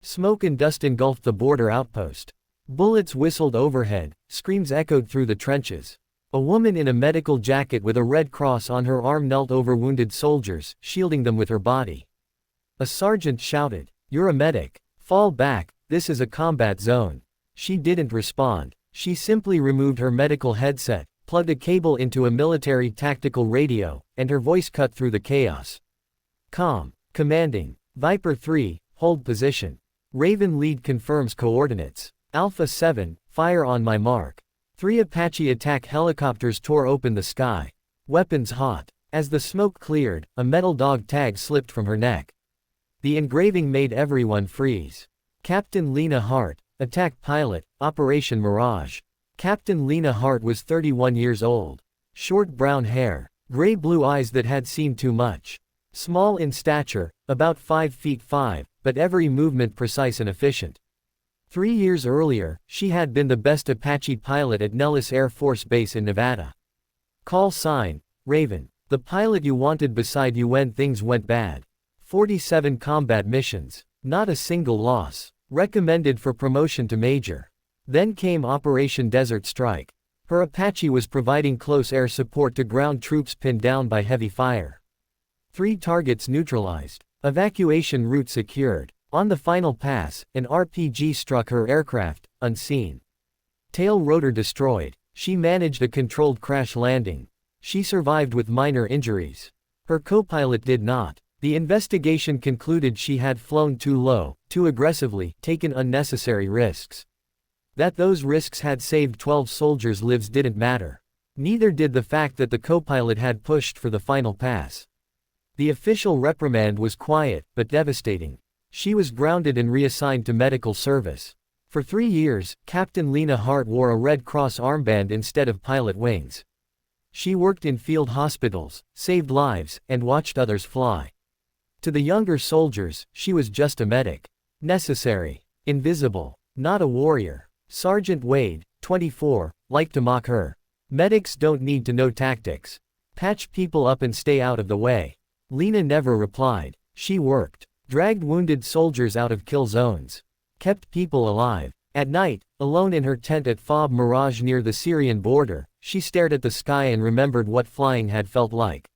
Smoke and dust engulfed the border outpost. Bullets whistled overhead, screams echoed through the trenches. A woman in a medical jacket with a red cross on her arm knelt over wounded soldiers, shielding them with her body. A sergeant shouted, "You're a medic. Fall back, this is a combat zone." She didn't respond. She simply removed her medical headset, plugged a cable into a military tactical radio, and her voice cut through the chaos. Calm. Commanding. Viper 3, hold position. Raven lead confirms coordinates. Alpha 7, fire on my mark. 3 Apache attack helicopters tore open the sky. Weapons hot. As the smoke cleared, a metal dog tag slipped from her neck. The engraving made everyone freeze. Captain Lena Hart, attack pilot, Operation Mirage. Captain Lena Hart was 31 years old. Short brown hair, gray-blue eyes that had seen too much. Small in stature, about 5 feet 5, but every movement precise and efficient. 3 years earlier, she had been the best Apache pilot at Nellis Air Force Base in Nevada. Call sign, Raven. The pilot you wanted beside you when things went bad. 47 combat missions. Not a single loss. Recommended for promotion to major. Then came Operation Desert Strike. Her Apache was providing close air support to ground troops pinned down by heavy fire. 3 targets neutralized. Evacuation route secured. On the final pass, an RPG struck her aircraft, unseen. Tail rotor destroyed. She managed a controlled crash landing. She survived with minor injuries. Her co-pilot did not. The investigation concluded she had flown too low, too aggressively, taken unnecessary risks. That those risks had saved 12 soldiers' lives didn't matter. Neither did the fact that the co-pilot had pushed for the final pass. The official reprimand was quiet, but devastating. She was grounded and reassigned to medical service. For 3 years, Captain Lena Hart wore a Red Cross armband instead of pilot wings. She worked in field hospitals, saved lives, and watched others fly. To the younger soldiers, she was just a medic. Necessary. Invisible. Not a warrior. Sergeant Wade, 24, liked to mock her. Medics don't need to know tactics. Patch people up and stay out of the way. Lena never replied. She worked. Dragged wounded soldiers out of kill zones. Kept people alive. At night, alone in her tent at Fob Mirage near the Syrian border, she stared at the sky and remembered what flying had felt like.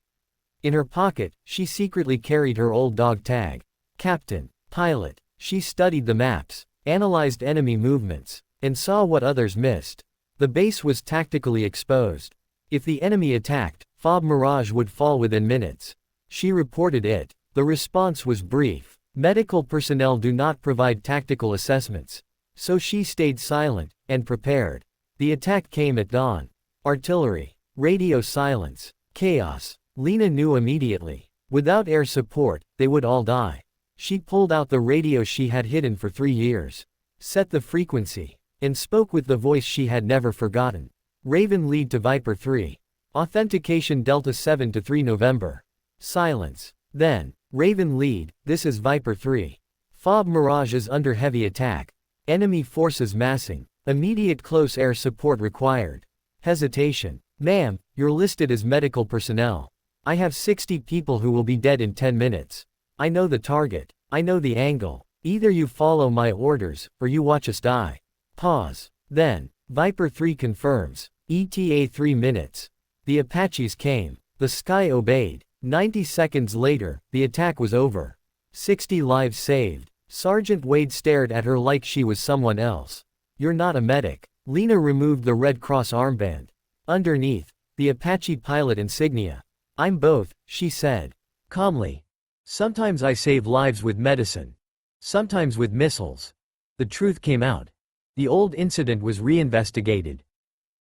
In her pocket, she secretly carried her old dog tag. Captain. Pilot. She studied the maps, analyzed enemy movements, and saw what others missed. The base was tactically exposed. If the enemy attacked, Fob Mirage would fall within minutes. She reported it. The response was brief. Medical personnel do not provide tactical assessments. So she stayed silent, and prepared. The attack came at dawn. Artillery. Radio silence. Chaos. Lena knew immediately. Without air support, they would all die. She pulled out the radio she had hidden for 3 years. Set the frequency. And spoke with the voice she had never forgotten. Raven lead to Viper 3. Authentication Delta 7 to 3 November. Silence. Then, Raven lead, this is Viper 3. Fob Mirage is under heavy attack. Enemy forces massing. Immediate close air support required. Hesitation. Ma'am, you're listed as medical personnel. I have 60 people who will be dead in 10 minutes. I know the target. I know the angle. Either you follow my orders, or you watch us die. Pause. Then, Viper 3 confirms. ETA 3 minutes. The Apaches came. The sky obeyed. 90 seconds later, the attack was over. 60 lives saved. Sergeant Wade stared at her like she was someone else. You're not a medic. Lena removed the Red Cross armband. Underneath, the Apache pilot insignia. I'm both, she said. Calmly. Sometimes I save lives with medicine. Sometimes with missiles. The truth came out. The old incident was reinvestigated.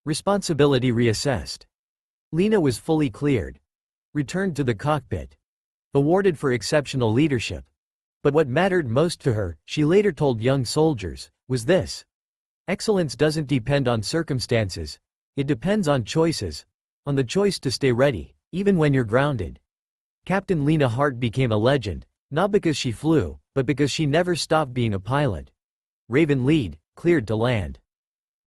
Responsibility reassessed. Lena was fully cleared. Returned to the cockpit. Awarded for exceptional leadership. But what mattered most to her, she later told young soldiers, was this. Excellence doesn't depend on circumstances. It depends on choices. On the choice to stay ready, even when you're grounded. Captain Lena Hart became a legend, not because she flew, but because she never stopped being a pilot. Raven lead, cleared to land.